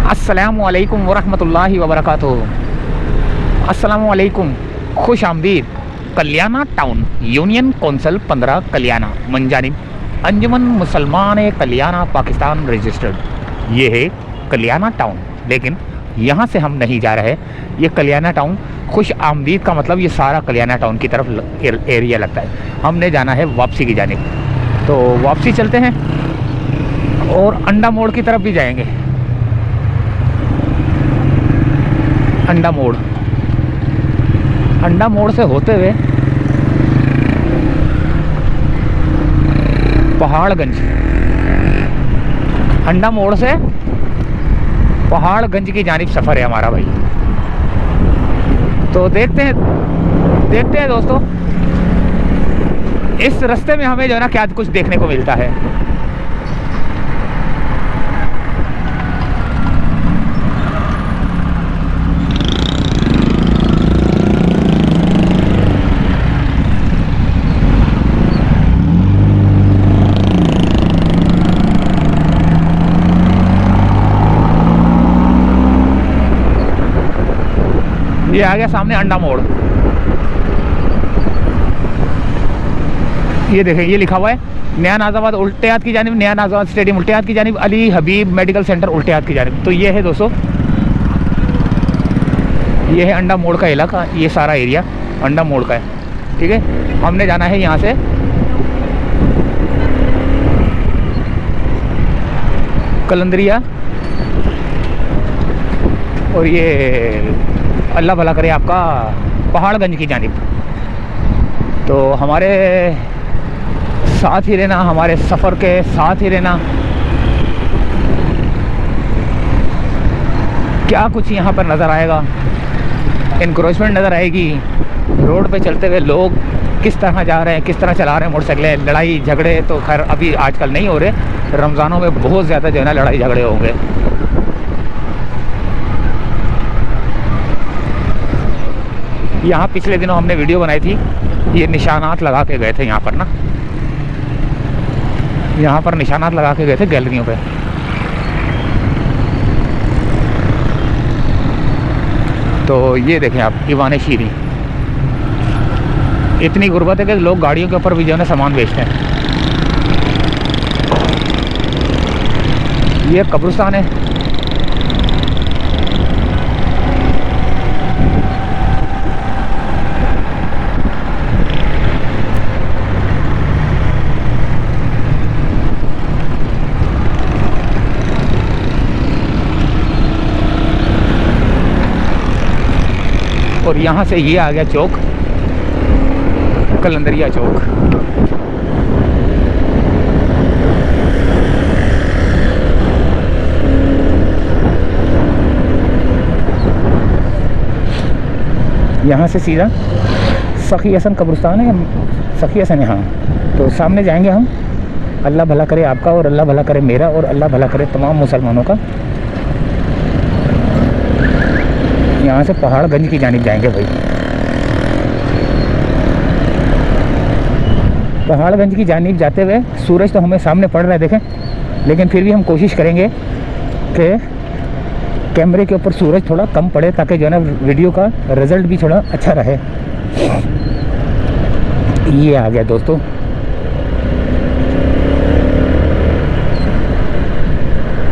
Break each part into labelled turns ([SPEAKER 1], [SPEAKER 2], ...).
[SPEAKER 1] अस्सलामुअलैकुम वरहमतुल्लाहि वबरकातुहू। अस्सलामुअलैकुम, खुश आमदीद। कल्याणा टाउन, यूनियन कौंसिल 15 कल्याणा, मंजानिब अंजुमन मुसलमान कल्याणा पाकिस्तान रजिस्टर्ड। ये है कल्याणा टाउन, लेकिन यहाँ से हम नहीं जा रहे। ये कल्याणा टाउन, खुश आमदीद का मतलब ये सारा कल्याणा टाउन की तरफ एरिया लगता है। हमने जाना है वापसी की जानिब, तो वापसी चलते हैं और अंडा मोड़ की तरफ भी जाएंगे। अंडा मोड़ से होते हुए पहाड़गंज, अंडा मोड़ से पहाड़गंज की जानिब सफ़र है हमारा भाई। तो देखते हैं दोस्तों, इस रास्ते में हमें जो है ना क्या कुछ देखने को मिलता है। ये आ गया सामने अंडा मोड़। ये देखें, ये लिखा हुआ है नया नाजाबाद उल्टे हाथ की जानिब, नया नाजाबाद स्टेडियम उल्टे हाथ की जानिब, अली हबीब मेडिकल सेंटर उल्टे हाथ की जानिब। तो ये है दोस्तों, ये है अंडा मोड़ का इलाका। ये सारा एरिया अंडा मोड़ का है। ठीक है, हमने जाना है यहाँ से कलंदरिया, और ये अल्लाह भला करे आपका पहाड़गंज की जानिब। तो हमारे साथ ही रहना, हमारे सफ़र के साथ ही रहना। क्या कुछ यहाँ पर नज़र आएगा, इनक्रोचमेंट नज़र आएगी, रोड पे चलते हुए लोग किस तरह जा रहे हैं, किस तरह चला रहे हैं मोटरसाइकिलें। लड़ाई झगड़े तो खैर अभी आजकल नहीं हो रहे, रमज़ानों में बहुत ज़्यादा जो है ना लड़ाई झगड़े होंगे। यहाँ पिछले दिनों हमने वीडियो बनाई थी, ये निशानात लगा के गए थे यहाँ पर ना, यहाँ पर निशानात लगा के गए थे गैलरियों पे। तो ये देखें आप, ईवान शीरी। इतनी गुर्बत है कि लोग गाड़ियों के ऊपर भी जो है ना सामान बेचते हैं। ये कब्रिस्तान है। और यहाँ से ये आ गया चौक, कलंदरिया चौक। यहाँ से सीधा सखी हसन कब्रिस्तान है, सखी हसन है। हाँ, तो सामने जाएंगे हम। अल्लाह भला करे आपका, और अल्लाह भला करे मेरा, और अल्लाह भला करे तमाम मुसलमानों का। यहाँ से पहाड़गंज की जानिब जाएंगे भाई। पहाड़गंज की जानिब जाते हुए सूरज तो हमें सामने पड़ रहा है देखें, लेकिन फिर भी हम कोशिश करेंगे कि कैमरे के ऊपर सूरज थोड़ा कम पड़े, ताकि जो है ना वीडियो का रिज़ल्ट भी थोड़ा अच्छा रहे। ये आ गया दोस्तों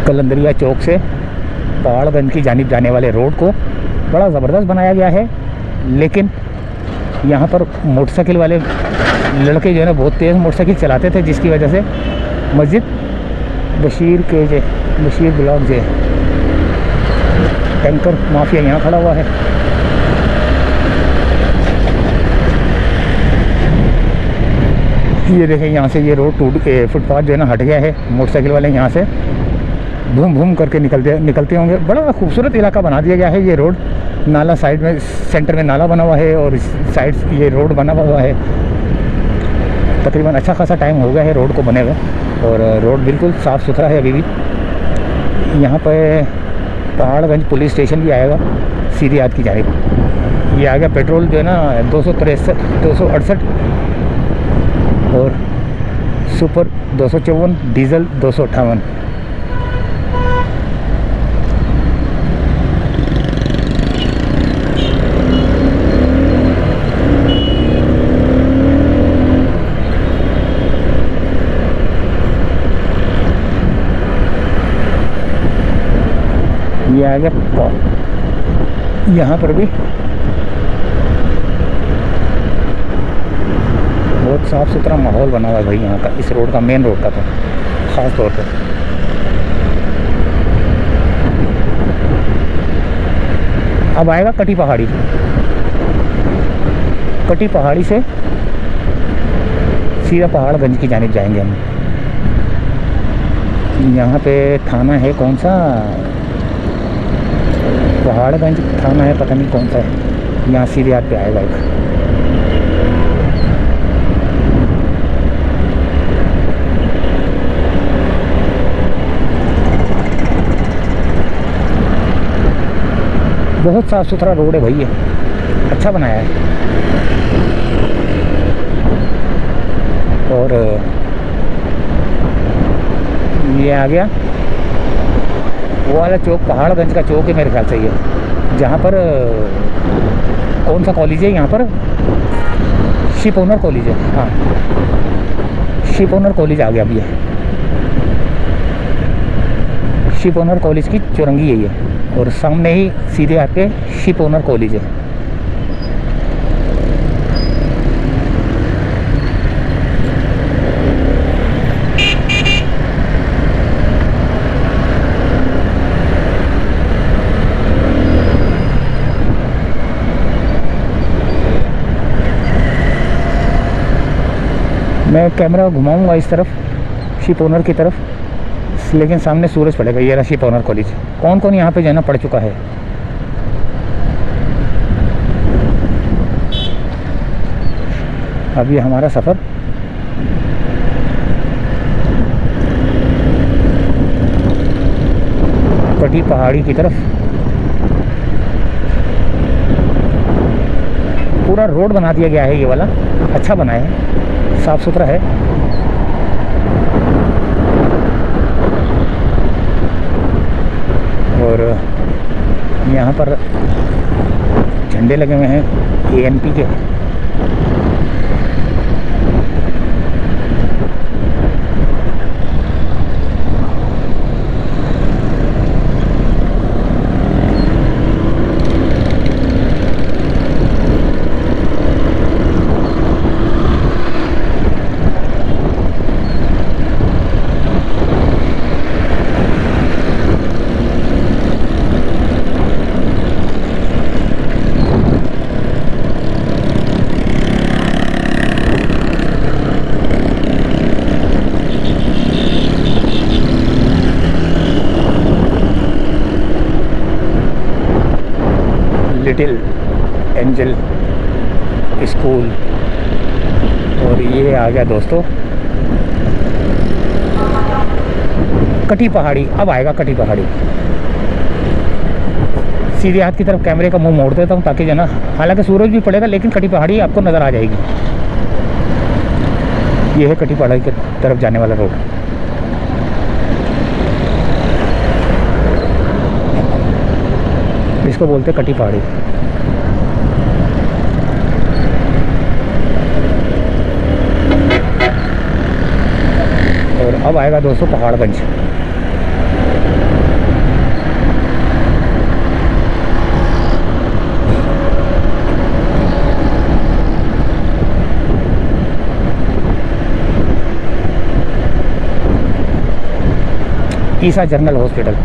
[SPEAKER 1] कलंदरिया चौक से पहाड़गंज की जानिब जाने वाले रोड को बड़ा ज़बरदस्त बनाया गया है। लेकिन यहाँ पर मोटरसाइकिल वाले लड़के जो है ना बहुत तेज़ मोटरसाइकिल चलाते थे, जिसकी वजह से मस्जिद बशीर ब्लॉक जे टैंकर माफिया यहाँ खड़ा हुआ है। ये देखें, यहाँ से ये रोड फुटपाथ जो है ना हट गया है। मोटरसाइकिल वाले यहाँ से घूम घूम करके निकलते होंगे। बड़ा खूबसूरत इलाका बना दिया गया है। ये रोड, नाला साइड में, सेंटर में नाला बना हुआ है, और साइड ये रोड बना हुआ है। तकरीबन अच्छा खासा टाइम हो गया है रोड को बने हुए, और रोड बिल्कुल साफ़ सुथरा है अभी भी। यहाँ पर पहाड़गंज पुलिस स्टेशन भी आएगा सीधी हाथ की जानिब। ये आ गया पेट्रोल जो है ना 268 और सुपर 254, डीजल 258। ये आ गया, यहाँ पर भी बहुत साफ़ सुथरा माहौल बना हुआ है भाई यहाँ का, इस रोड का, मेन रोड का तो ख़ास तौर पे। अब आएगा कटी पहाड़ी। कटी पहाड़ी से सीधा पहाड़गंज की जानिब जाएंगे हम। यहाँ पे थाना है कौन सा, पहाड़गंज थाना है, पता नहीं कौन सा है। यहाँ सीधे हाथ पे आएगा एक। बहुत साफ़ सुथरा रोड है भाई, ये अच्छा बनाया है। और ये आ गया वो वाला चौक, पहाड़गंज का चौक है मेरे ख्याल से, ये जहाँ पर कौन सा कॉलेज है यहाँ पर, शिप ओनर कॉलेज है। हाँ, शिप ओनर कॉलेज आ गया अभी, ये शिप ओनर कॉलेज की चौरंगी है ये, और सामने ही सीधे आके शिप ओनर कॉलेज है। मैं कैमरा घुमाऊंगा इस तरफ, शिप ओनर की तरफ, लेकिन सामने सूरज पड़ेगा। ये रहा शिप ओनर कॉलेज। कौन कौन यहाँ पे जाना पड़ चुका है। अब ये हमारा सफ़र कटी पहाड़ी की तरफ। पूरा रोड बना दिया गया है, ये वाला अच्छा बना है, साफ़ सुथरा है। और यहाँ पर झंडे लगे हुए हैं ANP के। Little angel school. और ये आ गया दोस्तों कटी पहाड़ी। अब आएगा कटी पहाड़ी। सीधे हाथ की तरफ कैमरे का मुंह मोड़ देता हूँ ताकि जो ना, हालांकि सूरज भी पड़ेगा लेकिन कटी पहाड़ी आपको नज़र आ जाएगी। ये है कटी पहाड़ी की तरफ जाने वाला रोड। इसको बोलते हैं कटी पहाड़ी। और अब आएगा दोस्तों पहाड़गंज। ईसा जनरल हॉस्पिटल।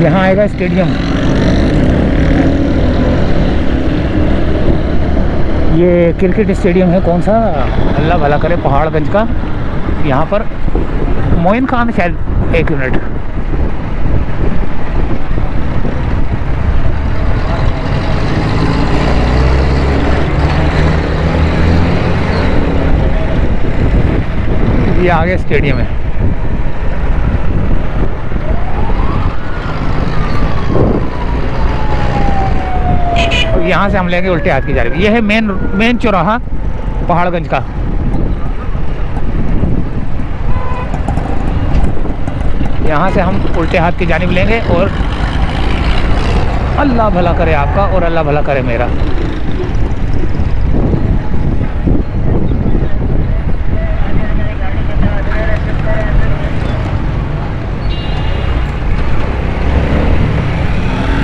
[SPEAKER 1] यहाँ आएगा स्टेडियम। ये क्रिकेट स्टेडियम है कौन सा, अल्लाह भला करे, पहाड़गंज का। यहाँ पर मोइन खान शायद, एक मिनट, ये आगे स्टेडियम है। यहाँ से हम लेंगे उल्टे हाथ की जानिब। ये है मेन चौराहा पहाड़गंज का। यहाँ से हम उल्टे हाथ की जानिब लेंगे और अल्लाह भला करे आपका और अल्लाह भला करे मेरा।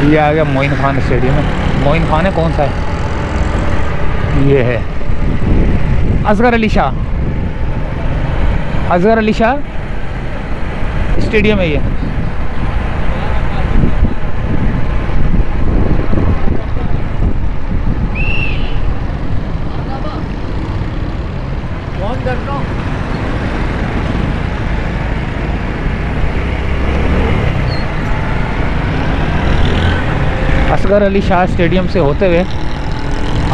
[SPEAKER 1] ये आ गया मोइन खान स्टेडियम है। मोइन खान है कौन सा है? ये है असगर अली शाह, असगर अली शाह स्टेडियम है ये। असगर अली शाह स्टेडियम से होते हुए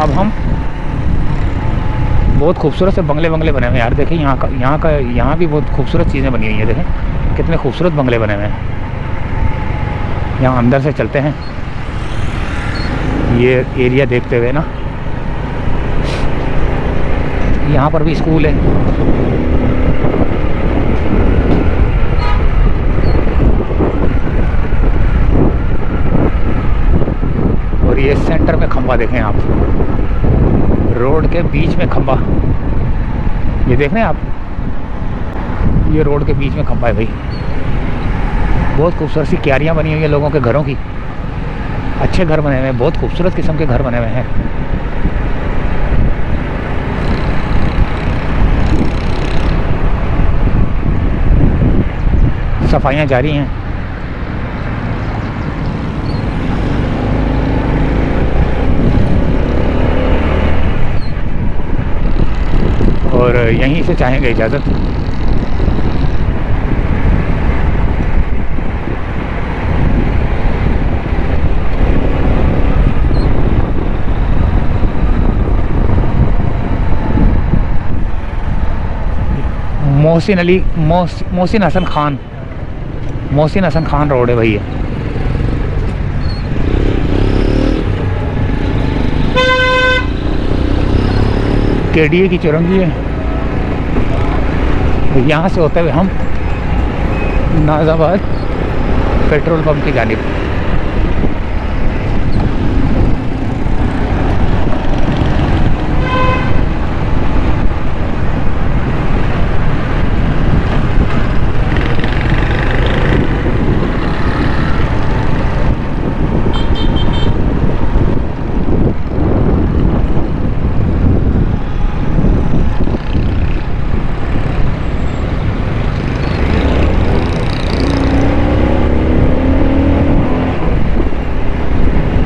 [SPEAKER 1] अब हम बहुत खूबसूरत से बंगले बने हुए हैं यार। देखें यहाँ भी बहुत खूबसूरत चीज़ें बनी हुई हैं। देखें कितने खूबसूरत बंगले बने हुए हैं। यहाँ अंदर से चलते हैं ये एरिया देखते हुए ना। यहाँ पर भी स्कूल है। और ये सेंटर में खंबा देखें आप, रोड के बीच में खंबा, ये देख रहे हैं आप, ये रोड के बीच में खंबा है भाई। बहुत खूबसूरत सी क्यारियाँ बनी हुई है लोगों के घरों की। अच्छे घर बने हुए हैं, बहुत खूबसूरत किस्म के घर बने हुए हैं। सफाइयाँ जारी हैं। और यहीं से चाहेंगे इजाज़त। मोहसिन हसन खान रोड है भैया। केडीए की चौरंगी है। यहाँ से होते हुए हम नाज़ाबाद पेट्रोल पंप की जानिब।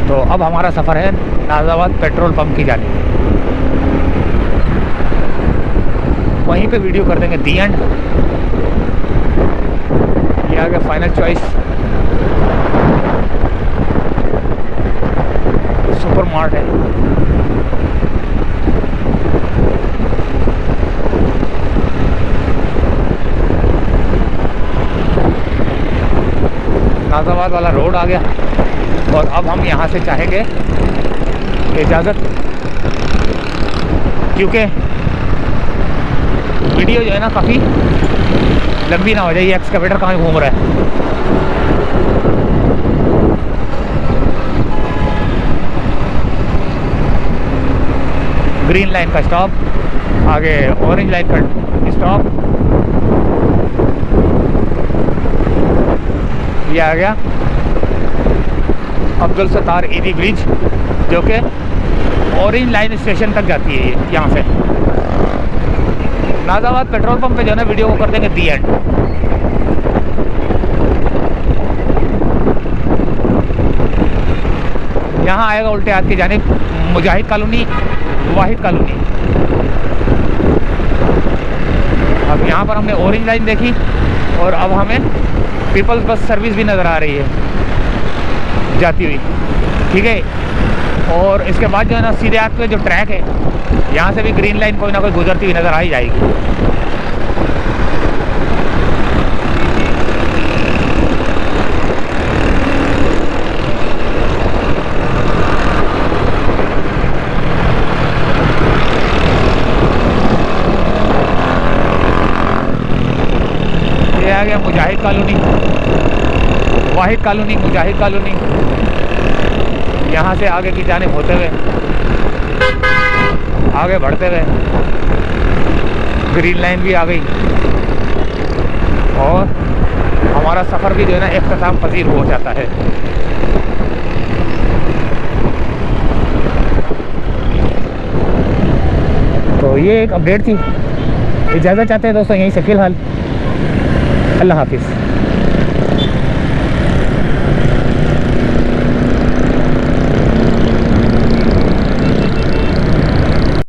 [SPEAKER 1] तो अब हमारा सफ़र है नाज़ाबाद पेट्रोल पंप की जानिब। वहीं पे वीडियो कर देंगे दी एंड। ये आ गया फाइनल चॉइस सुपर मार्ट है। नाज़ाबाद वाला रोड आ गया और अब हम यहाँ से चाहेंगे इजाज़त, क्योंकि वीडियो जो है ना काफ़ी लंबी ना हो जाए। ये एक्सकवेटर कहाँ घूम रहा है। ग्रीन लाइन का स्टॉप, आगे ऑरेंज लाइन का स्टॉप। ये आ गया अब्दुल सत्तार ईवी ब्रिज, जो कि ऑरेंज लाइन स्टेशन तक जाती है। ये यहाँ से नाज़ाबाद पेट्रोल पंप पे जो है ना वीडियो को कर देंगे दी एंड। यहाँ आएगा उल्टे हाथ की जानिब मुजाहिद कॉलोनी, वाहिद कॉलोनी। अब यहाँ पर हमने ऑरेंज लाइन देखी और अब हमें पीपल्स बस सर्विस भी नज़र आ रही है जाती हुई। ठीक है, और इसके बाद जो है ना सीधे हाथ पे जो ट्रैक है, यहाँ से भी ग्रीन लाइन कोई ना कोई गुजरती हुई नज़र आ ही जाएगी। आ गया मुजाहिद कॉलोनी, वाहिद कॉलोनी, मुजाहिद कॉलोनी। यहाँ से आगे की जानिब होते हुए आगे बढ़ते हुए ग्रीन लाइन भी आ गई और हमारा सफ़र भी जो है ना इख्तिताम पजीर हो जाता है। तो ये एक अपडेट थी। इजाज़त चाहते हैं दोस्तों यहीं से फ़िलहाल। अल्लाह हाफिज़।